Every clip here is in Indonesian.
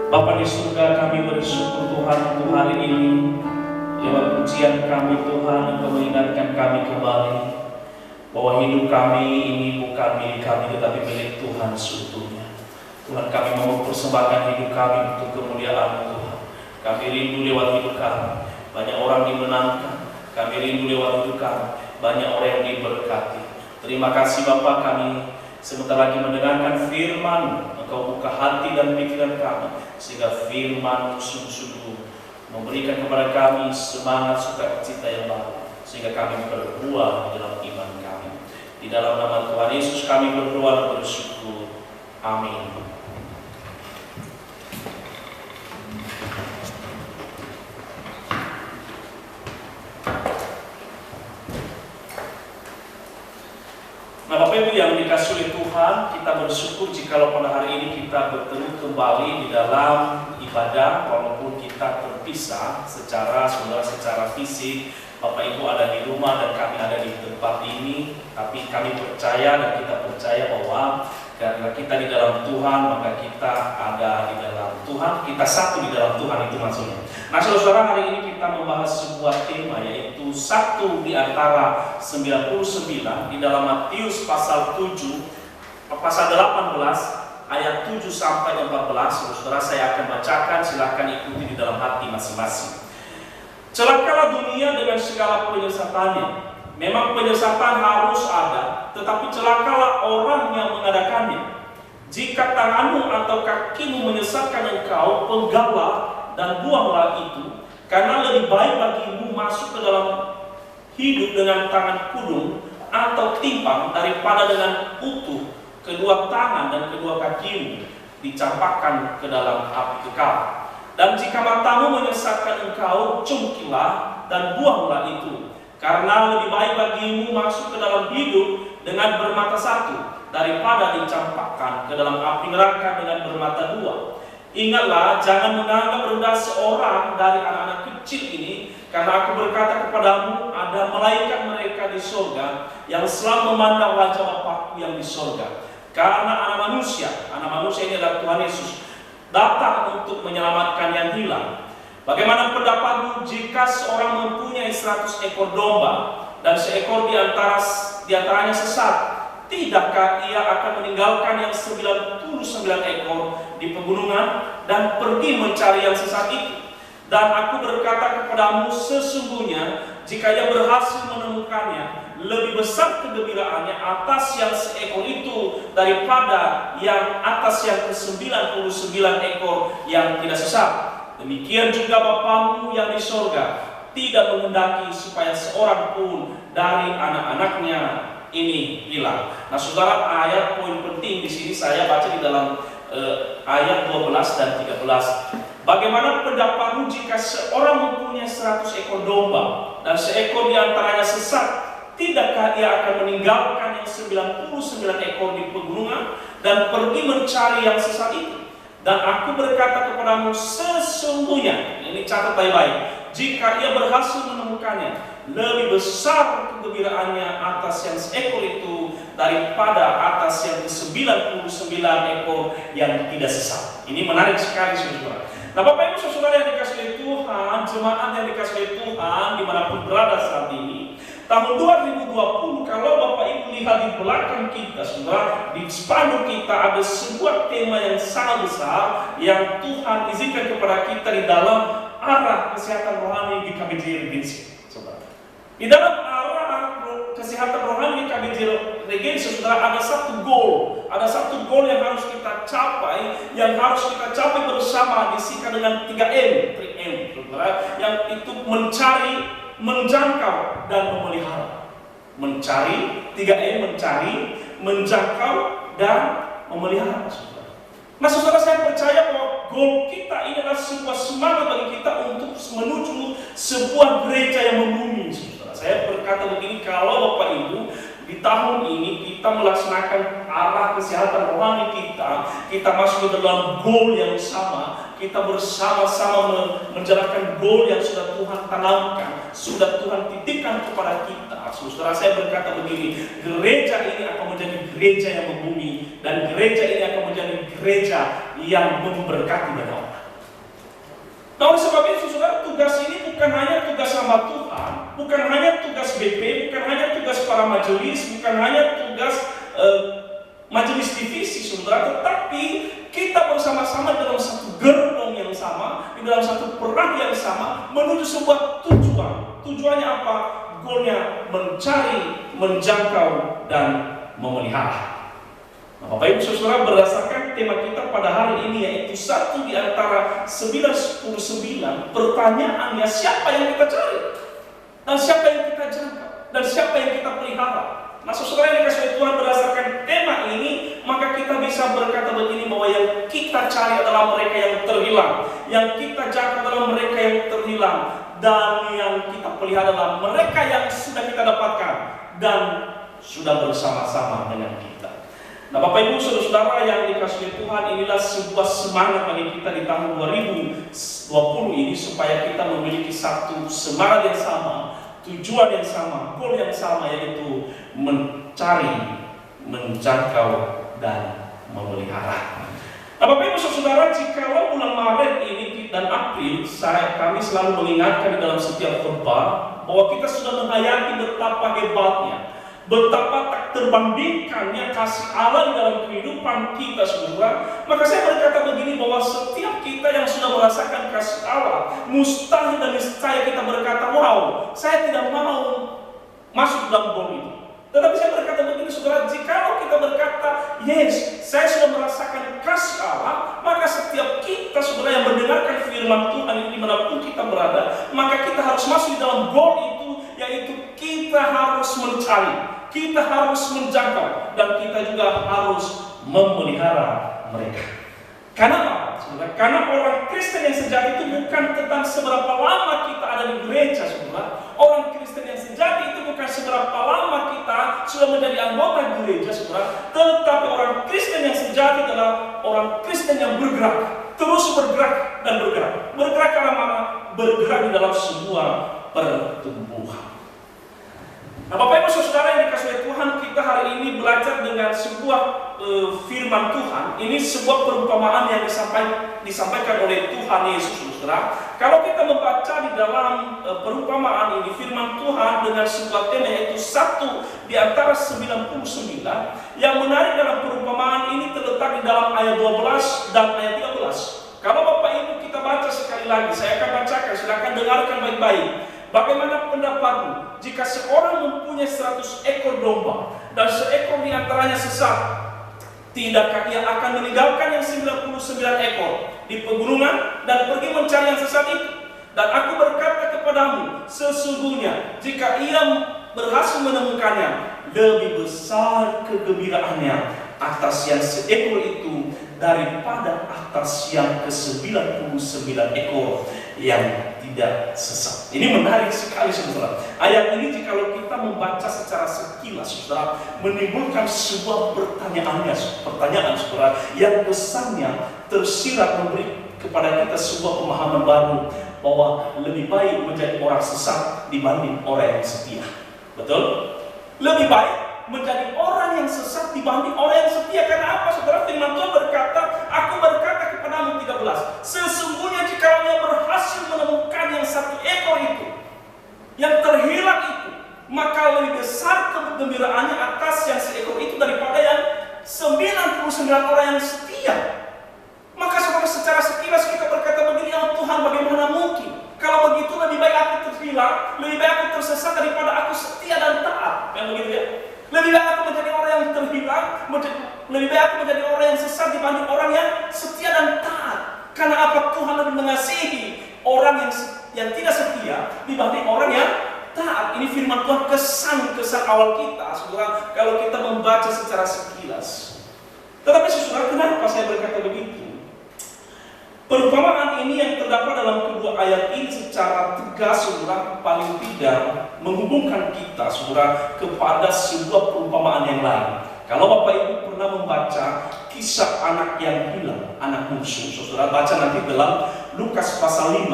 Bapa di surga, kami bersyukur Tuhan untuk hari ini. Lewat pujian kami Tuhan, Engkau mengingatkan kami kembali bahwa hidup kami ini bukan milik kami tetapi milik Tuhan seutuhnya. Tuhan, kami mau mempersembahkan hidup kami untuk kemuliaan Tuhan. Kami rindu lewat hidup kami banyak orang dimenangkan. Kami rindu lewat hidup kami banyak orang yang diberkati. Terima kasih Bapa, kami sebentar lagi mendengarkan firman. Engkau buka hati dan pikiran kami sehingga firman sungguh-sungguh memberikan kepada kami semangat sukacita yang baru, sehingga kami berbuah di dalam iman kami. Di dalam nama Tuhan Yesus kami berdoa dan bersyukur. Amin. Nah, Bapak Ibu yang dikasih oleh Tuhan, kita bersyukur jikalau pada hari ini kita bertemu kembali di dalam ibadah, walaupun kita terpisah secara fisik. Bapak Ibu ada di rumah dan kami ada di tempat ini, tapi kami percaya dan kita percaya bahwa karena kita di dalam Tuhan, maka kita ada di dalam Tuhan, kita satu di dalam Tuhan, itu maksudnya. Nah, saudara, hari ini kita membahas sebuah tema, yaitu satu di antara 99 di dalam Matius pasal 18 ayat 7 sampai 14. Saudara, saya akan bacakan, silahkan ikuti di dalam hati masing-masing. Celakalah dunia dengan segala penyesatannya. Memang penyesatan harus ada, tetapi celakalah orang yang mengadakannya. Jika tanganmu atau kakimu menyesatkan engkau, peggahlah dan buanglah itu, karena lebih baik bagimu masuk ke dalam hidup dengan tangan kudung atau timpang daripada dengan utuh kedua tangan dan kedua kakimu dicampakkan ke dalam api kekal. Dan jika matamu menyesatkan engkau, cungkilah dan buanglah itu, karena lebih baik bagimu masuk ke dalam hidup dengan bermata satu daripada dicampakkan ke dalam api neraka dengan bermata dua. Ingatlah, jangan menganggap rendah seorang dari anak-anak kecil ini, karena aku berkata kepadamu, ada malaikat mereka di sorga yang selalu memandang wajah Bapakku yang di sorga. Karena anak manusia ini adalah Tuhan Yesus, datang untuk menyelamatkan yang hilang. Bagaimana pendapatmu jika seorang mempunyai 100 ekor domba dan seekor di antaranya sesat? Tidakkah ia akan meninggalkan yang 99 ekor di pegunungan dan pergi mencari yang sesat itu? Dan aku berkata kepadamu, sesungguhnya jika ia berhasil menemukannya, lebih besar kegembiraannya atas yang seekor itu daripada yang atas yang ke-99 ekor yang tidak sesat. Demikian juga Bapamu yang di sorga tidak menghendaki supaya seorang pun dari anak-anaknya ini hilang. Nah, saudara, ayat poin penting di sini saya baca di dalam ayat 12 dan 13. Bagaimana pendapatmu jika seorang mempunyai 100 ekor domba dan seekor di antaranya sesat? Tidakkah ia akan meninggalkan yang 99 ekor di pegunungan dan pergi mencari yang sesat itu? Dan aku berkata kepadamu, sesungguhnya, ini catat baik-baik, jika ia berhasil menemukannya, lebih besar kegembiraannya atas yang seekor itu daripada atas yang 99 ekor yang tidak sesat. Ini menarik sekali, saudara. Nah, Bapak Ibu saudara yang dikasih oleh Tuhan, jemaat yang dikasih oleh Tuhan dimanapun berada saat ini, tahun 2020, kalau Bapak Ibu lihat di belakang kita, saudara, di spanduk kita ada sebuah tema yang sangat besar yang Tuhan izinkan kepada kita di dalam arah kesehatan rohani di KBJ Regensi, saudara. Di dalam arah kesehatan rohani di KBJ Regensi, saudara, ada satu goal yang harus kita capai, bersama, disingkat dengan 3M, saudara, yang itu mencari, menjangkau, dan memelihara. Mencari, 3M, mencari, menjangkau, dan memelihara, saudara. Nah, saudara, saya percaya bahwa goal kita ini adalah sebuah semangat bagi kita untuk menuju sebuah gereja yang membumi, saudara. Saya berkata begini, kalau Bapak Ibu di tahun ini kita melaksanakan arah kesehatan rohani kita masuk ke dalam goal yang sama, kita bersama-sama menjalankan goal yang sudah Tuhan tanamkan, sudah Tuhan titipkan kepada kita. Saudara, saya berkata begini, gereja ini akan menjadi gereja yang membumi, dan gereja ini akan menjadi gereja yang memberkati banyak orang. Nah, oleh sebab itu, saudara, tugas ini bukan hanya tugas hamba Tuhan, bukan hanya tugas BP, bukan hanya tugas para majelis, bukan hanya tugas majelis divisi, saudara, tetapi kita bersama-sama dalam satu gerbong yang sama, di dalam satu peran yang sama, menuju sebuah tujuan. Tujuannya apa? Goalnya mencari, menjangkau, dan memelihara. Nah, Bapak Ibu Saudara, berdasarkan tema kita pada hari ini, yaitu satu di antara 919, pertanyaannya siapa yang kita cari, dan siapa yang kita jangkau, dan siapa yang kita pelihara. Nah, saudara yang dikasihi Tuhan, berdasarkan tema ini, maka kita bisa berkata begini, bahwa yang kita cari adalah mereka yang terhilang, yang kita jangkau adalah mereka yang terhilang, dan yang kita pelihara adalah mereka yang sudah kita dapatkan dan sudah bersama-sama dengan kita. Nah, Bapak Ibu Saudara yang dikasihi Tuhan, inilah sebuah semangat bagi kita di tahun 2020 ini, supaya kita memiliki satu semangat yang sama, tujuan yang sama, goal yang sama, yaitu mencari, menjangkau, dan memelihara. Nah, Bapak Ibu Saudara, jikalau bulan Maret ini dan April, kami selalu mengingatkan di dalam setiap khotbah bahwa kita sudah menghayati betapa hebatnya, betapa tak terbandingkannya kasih Allah di dalam kehidupan kita, saudara. Maka saya berkata begini, bahwa setiap kita yang sudah merasakan kasih Allah, mustahil dan niscaya kita berkata, wow, saya tidak mau masuk dalam goal itu. Tetapi saya berkata begini, saudara, jikalau kita berkata, yes, saya sudah merasakan kasih Allah, maka setiap kita, saudara, yang mendengarkan firman Tuhan ini dimanapun kita berada, maka kita harus masuk di dalam goal itu, yaitu kita harus mencari, kita harus menjangkau, dan kita juga harus memelihara mereka. Karena apa? Saudara? Karena orang Kristen yang sejati itu bukan tentang seberapa lama kita ada di gereja, saudara. Orang Kristen yang sejati itu bukan seberapa lama kita sudah menjadi anggota gereja, saudara. Tetapi orang Kristen yang sejati adalah orang Kristen yang bergerak, terus bergerak dan bergerak. Bergerak karena mana? Bergerak di dalam sebuah pertumbuhan. Nah, Bapak Ibu Saudara yang dikasihi Tuhan, kita hari ini belajar dengan sebuah firman Tuhan. Ini sebuah perumpamaan yang disampaikan oleh Tuhan Yesus, saudara. Kalau kita membaca di dalam perumpamaan ini, firman Tuhan dengan sebuah tema, yaitu satu di antara 99. Yang menarik dalam perumpamaan ini terletak di dalam ayat 12 dan ayat 13. Kalau Bapak Ibu kita baca sekali lagi, saya akan bacakan, silakan dengarkan baik-baik. Bagaimana pendapatmu jika seorang mempunyai 100 ekor domba dan seekor di antaranya sesat? Tidakkah ia akan meninggalkan yang 99 ekor di pegunungan dan pergi mencari yang sesat itu? Dan aku berkata kepadamu, sesungguhnya jika ia berhasil menemukannya, lebih besar kegembiraannya atas yang seekor itu daripada atas yang ke-99 ekor yang tidak sesat. Ini menarik sekali, saudara. Ayat ini jikalau kita membaca secara sekilas, saudara, menimbulkan sebuah pertanyaan, saudara, yang kesannya tersirat memberi kepada kita sebuah pemahaman baru, bahwa lebih baik menjadi orang sesat dibanding orang yang setia. Betul? Lebih baik menjadi orang yang sesat dibanding orang yang setia. Karena apa, saudara? Firman Tuhan berkata, aku berkata kepadamu 13, sesungguhnya jika ia berhasil menemukan yang satu ekor itu, yang terhilang itu, maka lebih besar kegembiraannya atas yang seekor itu daripada yang 99 orang yang setia. Maka saudara, secara sekilas kita berkata begini, ya Tuhan, bagaimana mungkin? Kalau begitu lebih baik aku terhilang, lebih baik aku tersesat daripada aku setia dan taat. Yang begitu ya? Lebih baik aku menjadi orang yang terhilang, lebih baik aku menjadi orang yang sesat dibanding orang yang setia dan taat. Karena apa? Tuhan lebih mengasihi orang yang tidak setia dibanding orang yang taat. Ini firman Tuhan, kesan awal kita, saudara, kalau kita membaca secara sekilas. Tetapi saudara, kenapa saya berkata begitu? Perumpamaan ini yang terdapat dalam kedua ayat ini secara tegas, saudara, paling tidak menghubungkan kita, saudara, kepada sebuah perumpamaan yang lain. Kalau Bapak Ibu pernah membaca kisah anak yang hilang, anak bungsu? Saudara baca nanti dalam Lukas pasal 5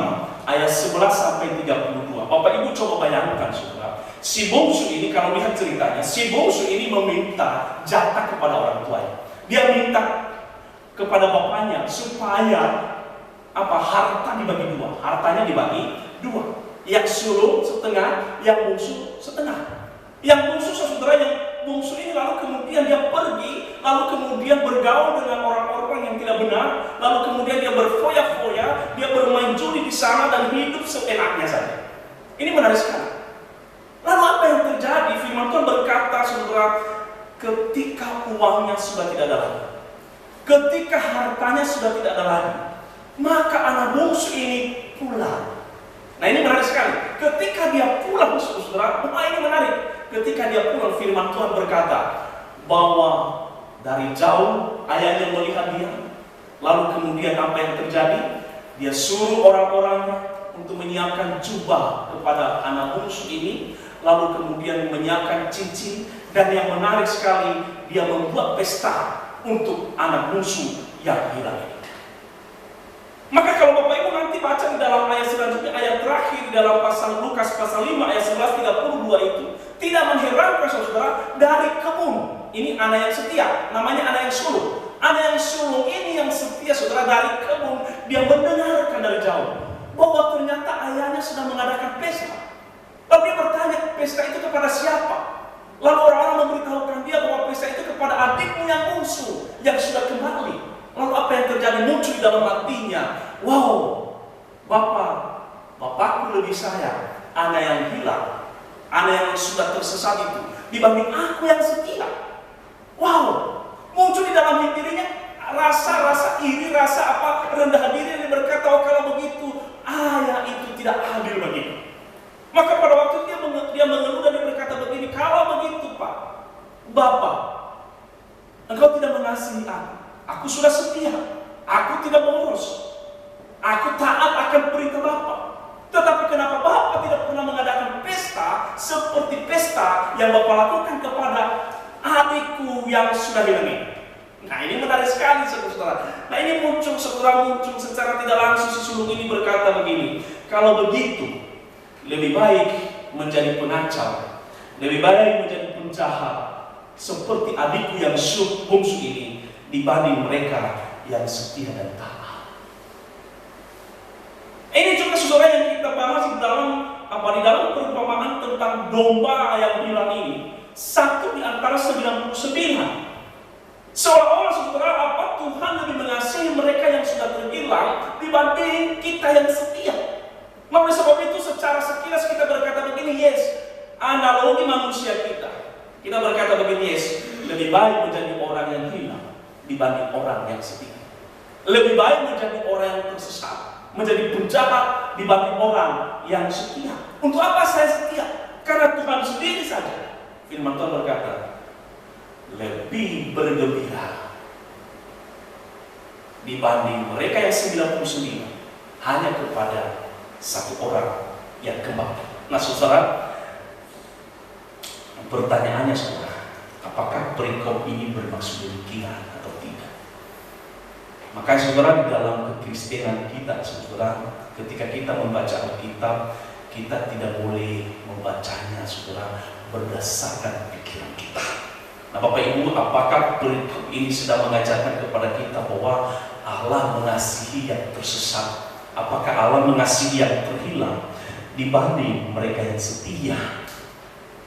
ayat 11 sampai 32. Bapak Ibu coba bayangkan saudara, si bungsu ini kalau lihat ceritanya, si bungsu ini meminta jatah kepada orang tuanya. Dia minta kepada bapaknya supaya harta dibagi dua. Hartanya dibagi dua. Yang sulung setengah, yang bungsu setengah. Yang bungsu saudara, yang bungsu ini lalu kemudian dia pergi, lalu kemudian bergaul dengan orang-orang yang tidak benar, lalu kemudian dia berfoya-foya, dia bermain judi di sana dan hidup seenaknya saja. Ini menarik sekali. Lalu apa yang terjadi? Firman Tuhan berkata saudara, ketika uangnya sudah tidak ada lagi, ketika hartanya sudah tidak ada lagi, maka anak bungsu ini pulang. Nah ini menarik sekali. Ketika dia pulang saudara, ini menarik. Ketika dia pulang, firman Tuhan berkata bahwa dari jauh ayahnya melihat dia. Lalu kemudian apa yang terjadi? Dia suruh orang-orangnya untuk menyiapkan jubah kepada anak bungsu ini. Lalu kemudian menyiapkan cincin. Dan yang menarik sekali, dia membuat pesta untuk anak bungsu yang hilang ini. Maka kalau Bapak Ibu nanti baca di dalam ayat selanjutnya, ayat terakhir di dalam pasal Lukas pasal 5 ayat 11:32 itu, tidak mengherankan saudara, dari kebun. Ini anak yang setia, namanya anak yang sulung. Anak yang sulung ini yang setia saudara, dari kebun dia mendengarkan dari jauh bahwa ternyata ayahnya sedang mengadakan pesta. Lalu dia bertanya, pesta itu kepada siapa? Lalu orang-orang memberitahukan dia bahwa pesta itu kepada adikmu yang bungsu yang sudah kembali. Lalu apa yang terjadi? Muncul di dalam hatinya, wow, bapakku lebih sayang anak yang hilang, anak yang sudah tersesat itu dibanding aku yang setia. Wow, muncul di dalam dirinya rasa iri, rasa rendah diri, dan berkata, oh kalau begitu ayah itu tidak adil bagiku. Maka pada waktu dia mengeluh dan dia berkata begini, kalau begitu Bapak, engkau tidak mengasihi aku sudah setia, aku tidak boros, aku taat akan perintah Bapak. Tetapi kenapa Bapak tidak pernah mengadakan pesta seperti pesta yang Bapak lakukan kepada adikku yang sudah hilang ini? Nah ini menarik sekali saudara. Nah ini muncul secara tidak langsung si sulung ini berkata begini, kalau begitu lebih baik menjadi pengacau, lebih baik menjadi penjahat seperti adikku yang bungsu ini dibanding mereka yang setia dan taat. Ini juga saudara yang kita bahas di dalam perumpamaan tentang domba yang hilang ini, satu di antara 99. Seolah-olah saudara Tuhan lebih mengasihi mereka yang sudah terhilang dibanding kita yang setia. Oleh sebab itu secara sekilas kita berkata begini, yes, analogi manusia kita berkata begini, yes, lebih baik menjadi orang yang hilang dibanding orang yang setia. Lebih baik menjadi orang yang tersesat, menjadi penjahat dibanding orang yang setia. Untuk apa saya setia? Karena Tuhan sendiri saja. Firman Tuhan berkata, lebih bergembira dibanding mereka yang 99 hanya kepada satu orang yang kembali. Nah saudara, pertanyaannya saudara, apakah perikop ini bermaksud demikian atau tidak? Maka saudara, di dalam kekristenan kita saudara, ketika kita membaca Alkitab, kita tidak boleh membacanya saudara berdasarkan pikiran kita. Nah Bapak Ibu, apakah perikop ini sedang mengajarkan kepada kita bahwa Allah mengasihi yang tersesat? Apakah Allah mengasihi yang terhilang dibanding mereka yang setia?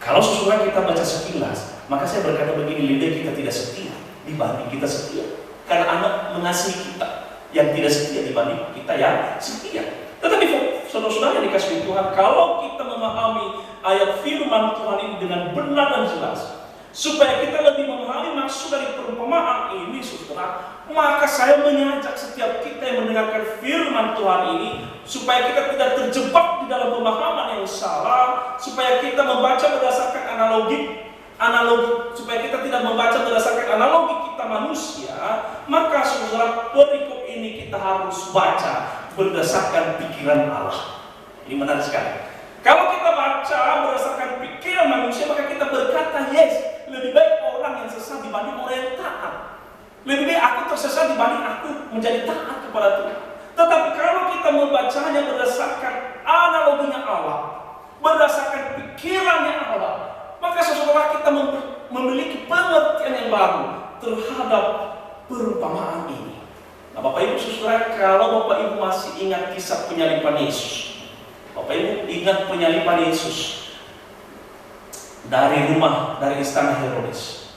Kalau saudara kita baca sekilas, maka saya berkata begini, lebih kita tidak setia dibanding kita setia. Karena anak mengasihi kita yang tidak setia dibanding kita yang setia. Tetapi saudara-saudara yang dikasihi Tuhan, kalau kita memahami ayat firman Tuhan ini dengan benar dan jelas, supaya kita lebih memahami maksud dari perumpamaan ini saudara, maka saya mengajak setiap kita yang mendengarkan firman Tuhan ini supaya kita tidak terjebak di dalam pemahaman yang salah, supaya kita membaca berdasarkan analogi, supaya kita tidak membaca berdasarkan analogi kita manusia. Maka saudara, perikop ini kita harus baca berdasarkan pikiran Allah. Ini menarik sekali. Kalau kita baca berdasarkan pikiran manusia, maka kita berkata, yes, lebih baik orang orang yang sesat dibanding orang yang taat. Lebih baik aku tersesat dibanding aku menjadi taat kepada Tuhan. Tetapi kalau kita membacanya berdasarkan analoginya Allah, berdasarkan pikirannya Allah, maka seseorang kita memiliki pengertian yang baru terhadap perumpamaan ini. Nah, Bapak Ibu Saudara, kalau Bapak Ibu masih ingat kisah penyaliban Yesus, Bapak Ibu ingat penyaliban Yesus dari istana Herodes.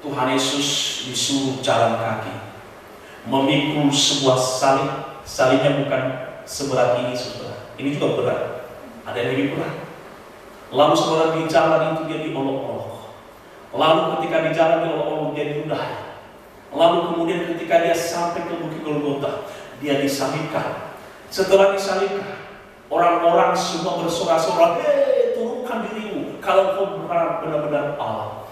Tuhan Yesus disuruh jalan kaki, memikul sebuah salib. Salibnya bukan seberat ini, saudara. Ini juga berat. Ada yang lebih berat. Lalu saudara di jalan itu dia diolok-olok. Lalu ketika di jalan diolok-olok dia diludahi. Lalu kemudian ketika dia sampai ke Bukit Golgota, dia disalibkan. Setelah disalibkan, orang-orang semua bersorak-sorak, turunkan dirimu kalau kau benar-benar Allah.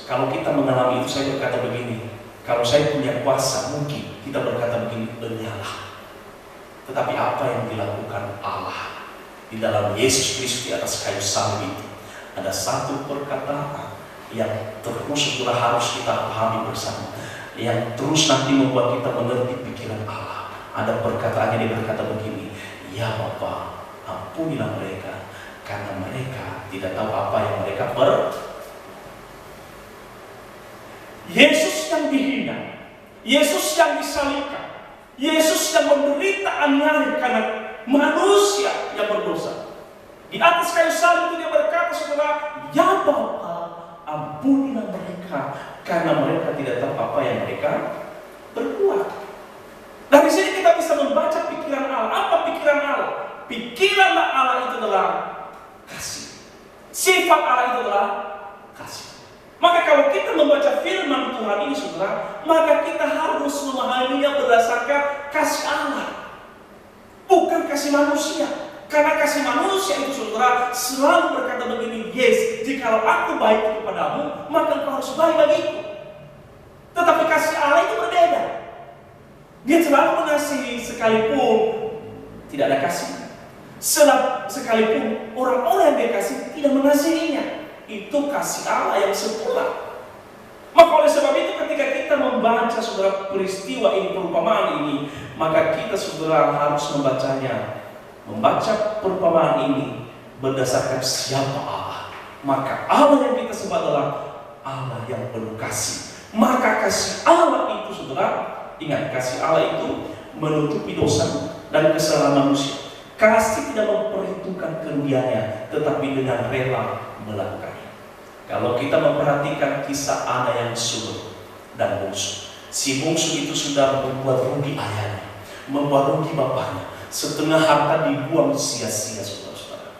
Kalau kita mengalami itu, saya berkata begini, kalau saya punya kuasa, mungkin kita berkata begini, benyalah. Tetapi apa yang dilakukan Allah di dalam Yesus Kristus di atas kayu salib itu, ada satu perkataan yang terus harus kita pahami bersama, yang terus nanti membuat kita mengerti pikiran Allah. Ada perkataannya, dia berkata begini, ya Bapa, ampunilah mereka, karena mereka tidak tahu apa yang mereka Yesus yang dihina, Yesus yang disalibkan, Yesus yang menderita aniaya karena manusia yang berdosa. Di atas kayu salib itu dia berkata, saudara, ya Bapa, ampunilah mereka, karena mereka tidak tahu apa yang mereka berbuat. Dari sini kita bisa membaca pikiran Allah. Apa pikiran Allah? Pikiran Allah itu adalah kasih. Sifat Allah itu adalah kasih. Maka kalau kita membaca firman Tuhan ini, saudara, maka kita harus memahaminya berdasarkan kasih Allah, bukan kasih manusia. Karena kasih manusia itu, saudara, selalu berkata begini, yes, jikalau aku baik kepadamu, maka engkau harus baik bagiku. Tetapi kasih Allah itu berbeda. Dia selalu mengasihi sekalipun tidak ada kasih. Sekalipun orang-orang yang dia kasih tidak mengasihinya. Itu kasih Allah yang sempurna. Maka oleh sebab itu ketika kita membaca, saudara, peristiwa ini, perumpamaan ini, maka kita, saudara, harus membaca perumpamaan ini berdasarkan siapa Allah. Maka Allah yang kita sembah adalah Allah yang penuh kasih. Maka kasih Allah itu, saudara, ingat, kasih Allah itu menutupi dosa dan kesalahan manusia. Kasih tidak memperhitungkan kerugiannya, tetapi dengan rela melakukannya. Kalau kita memperhatikan kisah anak yang sulung dan bungsu, si bungsu itu sudah membuat rugi ayahnya, membuat rugi bapaknya, setengah harta dibuang sia-sia, saudara-saudara.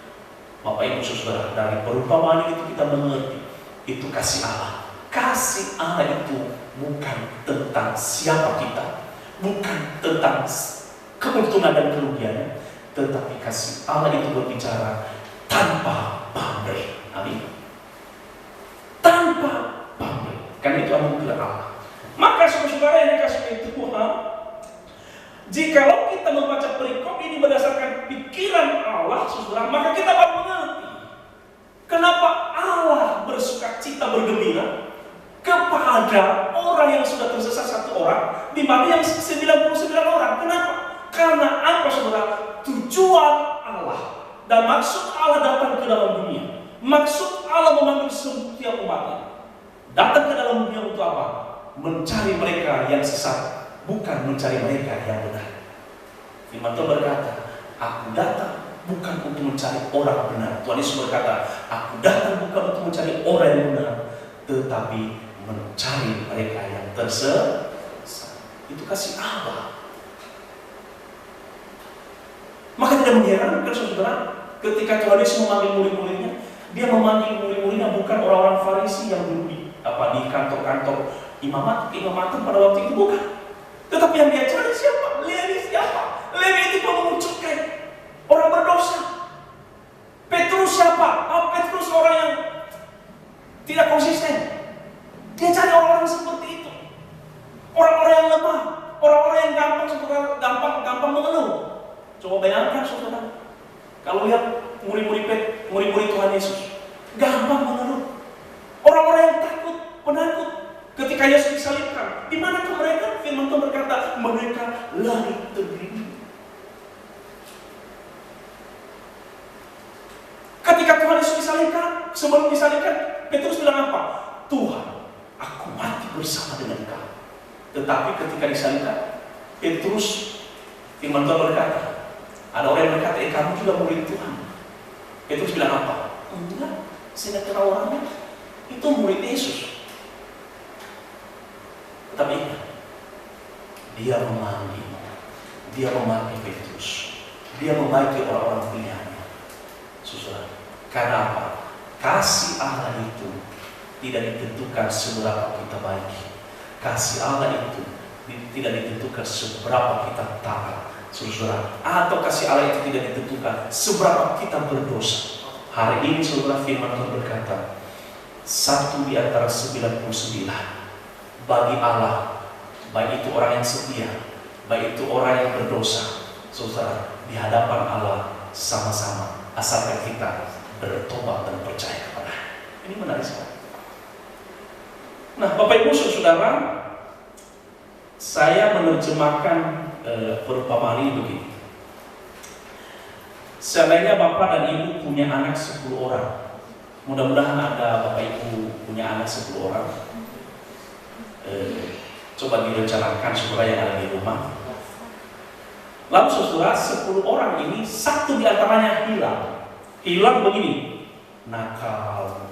Bapak Ibu Saudara, dari perumpamaan itu kita mengerti itu kasih Allah. Kasih Allah itu bukan tentang siapa kita, bukan tentang keuntungan dan kerugiannya, tetapi kasih Allah itu berbicara tanpa pamrih. Amin. Tanpa pamrih. Karena itu anugerah Allah. Maka saudara-saudara yang dikasih oleh Tuhan, jikalau kita membaca perikop ini berdasarkan pikiran Allah, saudara, maka kita baru mengerti kenapa Allah bersukacita bergembira kepada orang yang sudah tersesat satu orang dibanding yang 99 orang. Kenapa? Karena apa, saudara? Tujuan Allah dan maksud Allah datang ke dalam dunia, maksud Allah memanggil setiap umatnya datang ke dalam dunia untuk apa? Mencari mereka yang sesat, bukan mencari mereka yang benar. Firman Tuhan berkata, aku datang bukan untuk mencari orang benar. Tuhan Yesus berkata, aku datang bukan untuk mencari orang yang benar, tetapi mencari mereka yang tersesat. Itu kasih Allah. Maka tidak mengherankan, saudara, ketika Tuhan Yesus memanggil murid-muridnya, dia memanggil murid-muridnya bukan orang-orang Farisi yang dulu di kantor-kantor imamatan pada waktu itu, bukan. Tetapi yang dia cari siapa? Lewi siapa? Lewi itu pemungut cukai, orang berdosa. Petrus siapa? Petrus orang yang tidak konsisten. Dia cari orang-orang seperti itu, orang-orang yang lemah, orang-orang yang gampang mengeluh. Coba bayangkan, saudara, kalau lihat murid-murid Tuhan Yesus, gampang mengeluh. Orang-orang yang mereka lari terbiru. Ketika Tuhan Yesus disalibkan, sebelum disalibkan, Petrus bilang apa? Tuhan, aku mati bersama dengan Engkau. Tetapi ketika disalibkan, Petrus, firman Tuhan berkata, ada orang yang berkata, kamu juga murid Tuhan. Petrus bilang apa? Enggak, saya tidak kenal orangnya. Itu murid Yesus. Tetapi ingat, dia memanggil Petrus, dia memanggil orang-orang pilihannya. Saudara, karena apa? Kasih Allah itu tidak ditentukan seberapa kita baik. Kasih Allah itu tidak ditentukan seberapa kita taat, saudara. Atau kasih Allah itu tidak ditentukan seberapa kita berdosa. Hari ini saudara, firman Tuhan berkata, 1 di antara 99 bagi Allah, baik itu orang yang setia, baik itu orang yang berdosa, saudara, di hadapan Allah sama-sama, asalkan kita bertobat dan percaya kepada. Ini menarik sekali. Nah, Bapak Ibu Saudara, saya menerjemahkan perumpamaan ini begini. Seandainya Bapak dan Ibu punya anak 10 orang, mudah-mudahan ada Bapak Ibu punya anak 10 orang. Coba direncanakan saudara yang ada di rumah. Lalu saudara, 10 orang ini satu di antaranya hilang. Hilang begini, nakal,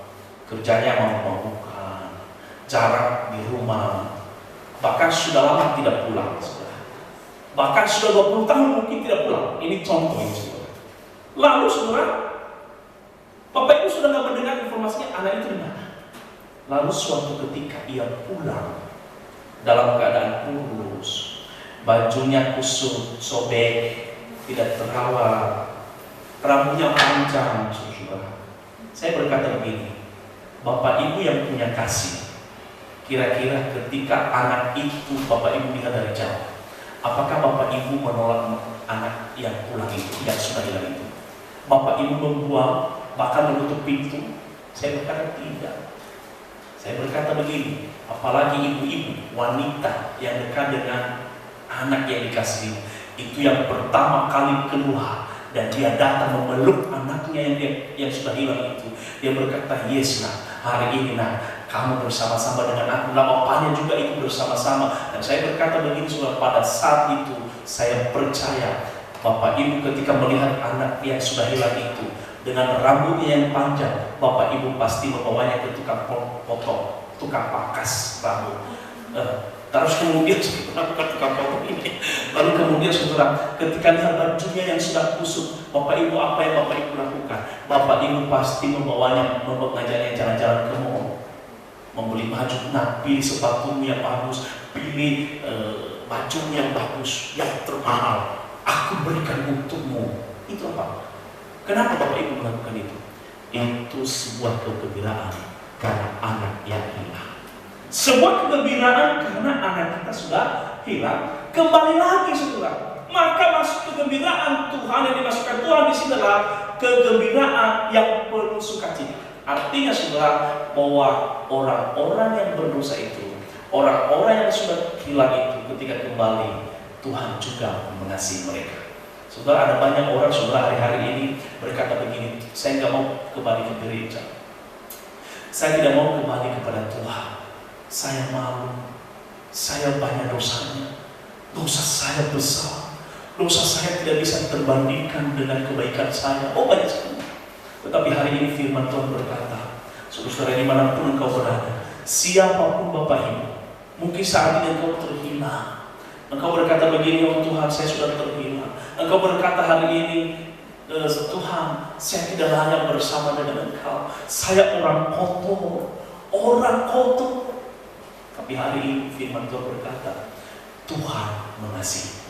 kerjanya mabuk-mabukan, jarang di rumah, bahkan sudah lama tidak pulang, saudara. Bahkan sudah 20 tahun mungkin tidak pulang. Ini contoh ini, saudara. Lalu saudara, Bapak Ibu sudah tidak mendengar informasinya anak itu di mana. Lalu suatu ketika ia pulang dalam keadaan kurus, bajunya kusut, sobek, tidak terawat, rambutnya panjang, saudara. Saya berkata begini, Bapak Ibu yang punya kasih, kira-kira ketika anak itu Bapak Ibu lihat dari jauh, apakah Bapak Ibu menolak anak yang pulang itu, yang sudah hilang itu? Bapak Ibu membuang, bahkan menutup pintu? Saya berkata tidak. Saya berkata begini, apalagi ibu-ibu, wanita yang dekat dengan anak yang dikasihi, itu yang pertama kali keluar dan dia datang memeluk anaknya yang sudah hilang itu. Dia berkata, yes nak, hari ini nak, kamu bersama-sama dengan aku. Nah, bapaknya juga ikut bersama-sama. Dan saya berkata begini, saudara, pada saat itu saya percaya Bapak Ibu ketika melihat anak yang sudah hilang itu dengan rambutnya yang panjang, Bapak Ibu pasti membawanya ke tukang potong, tukang pangkas rambut. Terus kemudian saudara bukan tukang potong ini. Lalu kemudian saudara, ketika lihat bajunya yang sudah kusut, Bapak Ibu apa yang Bapak Ibu lakukan? Bapak Ibu pasti membawanya, mengajarnya jalan-jalan ke mall, membeli baju. Nah, pilih sepatu yang bagus, pilih baju yang bagus, yang termahal. Aku berikan untukmu. Itu apa? Kenapa Bapak Ibu melakukan itu? Itu sebuah kegembiraan karena anak yang hilang. Sebuah kegembiraan karena anak kita sudah hilang. Kembali lagi saudara, maka masuk kegembiraan Tuhan yang dimasukkan Tuhan di sini adalah kegembiraan yang penuh sukacita. Artinya saudara, bahwa orang-orang yang berdosa itu, orang-orang yang sudah hilang itu, ketika kembali Tuhan juga mengasihi mereka. Saudara, ada banyak orang saudara hari-hari ini berkata begini, saya nggak mau kembali ke gereja, saya tidak mau kembali kepada Tuhan, saya malu, saya banyak dosanya, dosa saya besar, dosa saya tidak bisa terbandingkan dengan kebaikan saya. Oh, banyak sekali. Tetapi hari ini firman Tuhan berkata, saudara dimanapun engkau berada, siapapun Bapak Ibu, mungkin saat ini engkau terhilang. Engkau berkata begini, oh Tuhan, saya sudah terhilang. Engkau berkata hari ini, Tuhan, saya tidak layak bersama dengan Engkau. Saya orang kotor, orang kotor. Tapi hari ini firman Tuhan berkata, Tuhan mengasihi.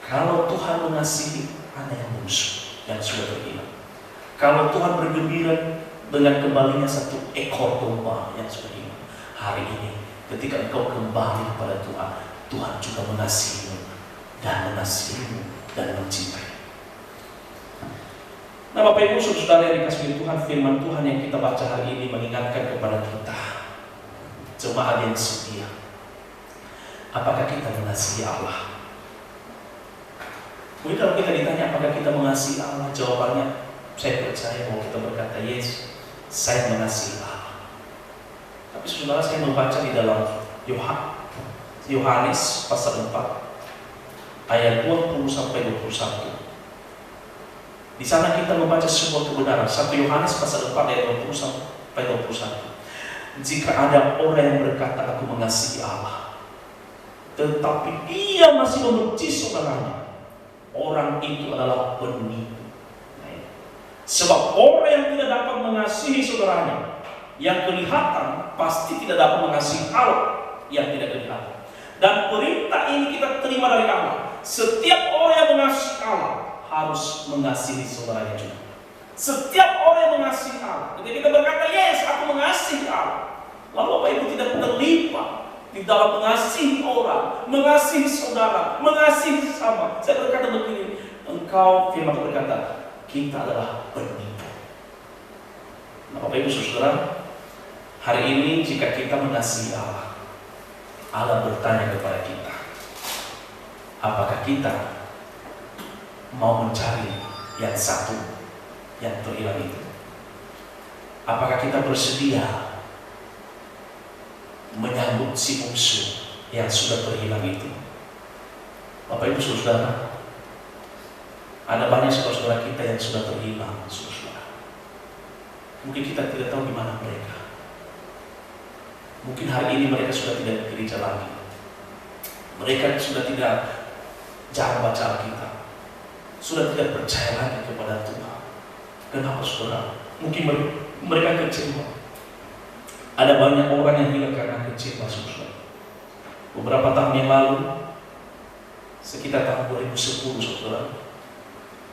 Kalau Tuhan mengasihi anak yang bungsu yang sudah terhilang, kalau Tuhan bergembira dengan kembalinya satu ekor domba yang sudah hilang, hari ini ketika engkau kembali kepada Tuhan, Tuhan juga mengasihimu dan mengasihimu dan mencintai. Nah, Bapak Ibu saudara yang dikasihi Tuhan, firman Tuhan yang kita baca hari ini mengingatkan kepada kita, jemaat yang setia, Apakah kita mengasihi Allah? Mungkin kalau kita ditanya apakah kita mengasihi Allah, jawabannya saya percaya bahwa kita berkata, yes, saya mengasihi Allah. Tapi saudara, saya membaca di dalam Yohanes pasal 4 ayat 20 sampai 21. Di sana kita membaca sebuah kebenaran. 1 Yohanes pasal 4 ayat 20 sampai 21. Jika ada orang yang berkata aku mengasihi Allah, tetapi dia masih membenci saudaranya, orang itu adalah penipu. Sebab orang yang tidak dapat mengasihi saudaranya yang kelihatan pasti tidak dapat mengasihi Allah yang tidak kelihatan. Dan perintah ini kita terima dari Allah. Setiap orang yang mengasihi Allah harus mengasihi saudaranya juga. Setiap orang yang mengasihi Allah, ketika kita berkata yes, aku mengasihi Allah, lalu Bapak Ibu tidak terlibat di dalam mengasihi orang, mengasihi saudara, mengasihi sesama. Saya berkata begini, engkau firman berkata, kita adalah penipu. Nah, Bapak Ibu saudara, hari ini jika kita mengasihi Allah, Allah bertanya kepada kita, apakah kita mau mencari yang satu yang terhilang itu? Apakah kita bersedia menyambut si musuh yang sudah terhilang itu? Bapak Ibu saudara, ada banyak saudara-saudara kita yang sudah terhilang, saudara. Mungkin kita tidak tahu di mana mereka. Mungkin hari ini mereka sudah tidak di gereja lagi. Mereka sudah tidak jarang baca Alkitab, sudah tidak percaya lagi kepada Tuhan. Kenapa saudara? Mungkin mereka kecewa. Ada banyak orang yang hilang karena kecewa, saudara. Beberapa tahun yang lalu, sekitar tahun 2010, saudara,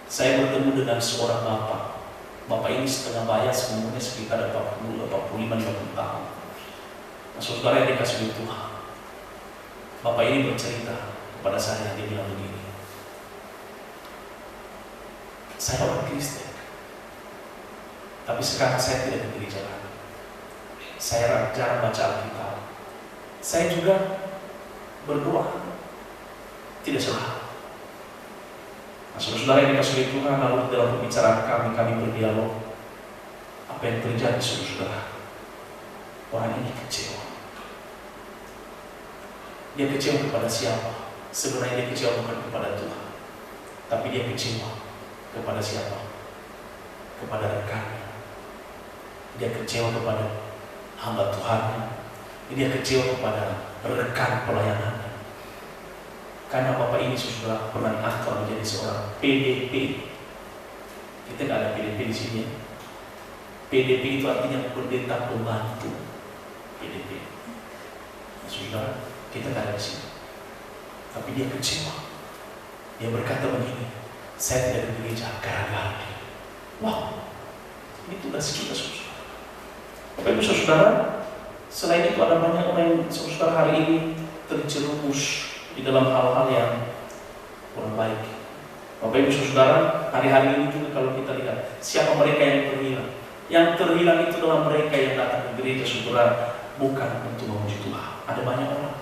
saya bertemu dengan seorang bapak. Bapak ini setengah bayas, umurnya sekitar 45-50 tahun. Nah, saudara yang dikasih Tuhan, bapak ini bercerita kepada saya, dia bilang begini, saya orang Kristen, tapi sekarang saya tidak di gereja lagi. Saya jarang baca Alkitab. Saya juga berdoa tidak salah. Nah, saudara yang dikasihi Tuhan, lalu dalam pembicaraan kami berdialog, apa yang terjadi saudara? Orang ini kecewa. Dia kecewa kepada siapa? Sebenarnya dia kecewa bukan kepada Tuhan, tapi dia kecewa kepada siapa? Kepada rekannya. Dia kecewa kepada hamba Tuhannya. Dia kecewa kepada rekan pelayanannya. Karena bapak ini saudara pernah diangkat menjadi seorang PDP. Kita nggak ada PDP di sini. PDP itu artinya pendeta pembantu. PDP. Nah, saudara, kita nggak ada di sini. Tapi dia kecewa. Dia berkata begini, saya tidak di gereja gara-gara dia. Wow, ini tugas kita saudara. Bapak Ibu saudara, selain itu ada banyak orang yang saudara hari ini terjerumus di dalam hal-hal yang kurang baik. Bapak Ibu saudara, hari-hari ini juga kalau kita lihat siapa mereka yang terhilang. Yang terhilang itu adalah mereka yang datang ke gereja saudara bukan untuk memuji Tuhan. Ada banyak orang.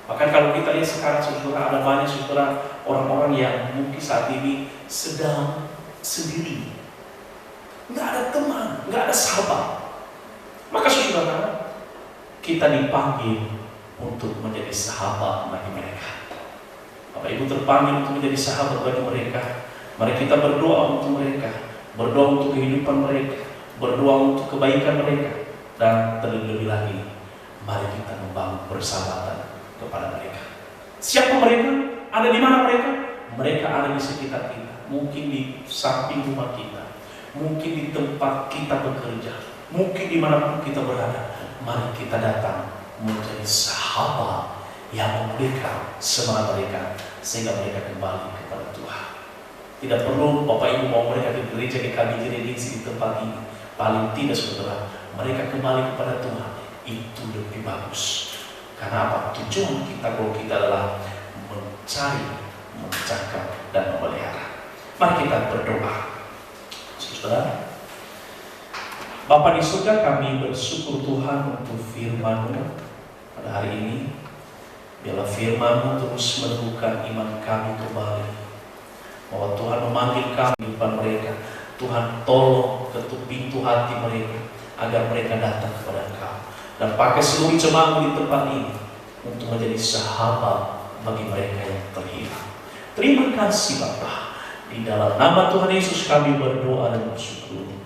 Bahkan kalau kita lihat sekarang saudara, ada banyak saudara orang-orang yang mungkin saat ini sedang sendiri, nggak ada teman, nggak ada sahabat. Maka saudara, kita dipanggil untuk menjadi sahabat bagi mereka. Bapak Ibu terpanggil untuk menjadi sahabat bagi mereka. Mari kita berdoa untuk mereka, berdoa untuk kehidupan mereka, berdoa untuk kebaikan mereka, dan terlebih lagi, mari kita membangun persahabatan kepada mereka. Siapa mereka? Ada di mana mereka? Mereka ada di sekitar kita, mungkin di samping rumah kita, mungkin di tempat kita bekerja, mungkin dimanapun kita berada. Mari kita datang menjadi sahabat yang memberikan semangat mereka sehingga mereka kembali kepada Tuhan. Tidak perlu Bapak Ibu mau mereka ke gereja di KBJ di tempat ini. Paling tidak saudara, mereka kembali kepada Tuhan, itu lebih bagus. Karena apa? Tujuan kita kalau kita adalah mencari, menjaga, dan memelihara. Mari kita berdoa. Saudara, Bapa di surga, kami bersyukur Tuhan untuk firman-Mu pada hari ini. Biarlah firman-Mu terus meneguhkan iman kami kembali, bahwa Tuhan memanggil kami di depan mereka. Tuhan tolong ketuk pintu hati mereka, agar mereka datang kepada Engkau. Dan pakai seluruh jemaat di tempat ini untuk menjadi sahabat bagi mereka yang terhilang. Terima kasih Bapa. Di dalam nama Tuhan Yesus kami berdoa dan bersyukur.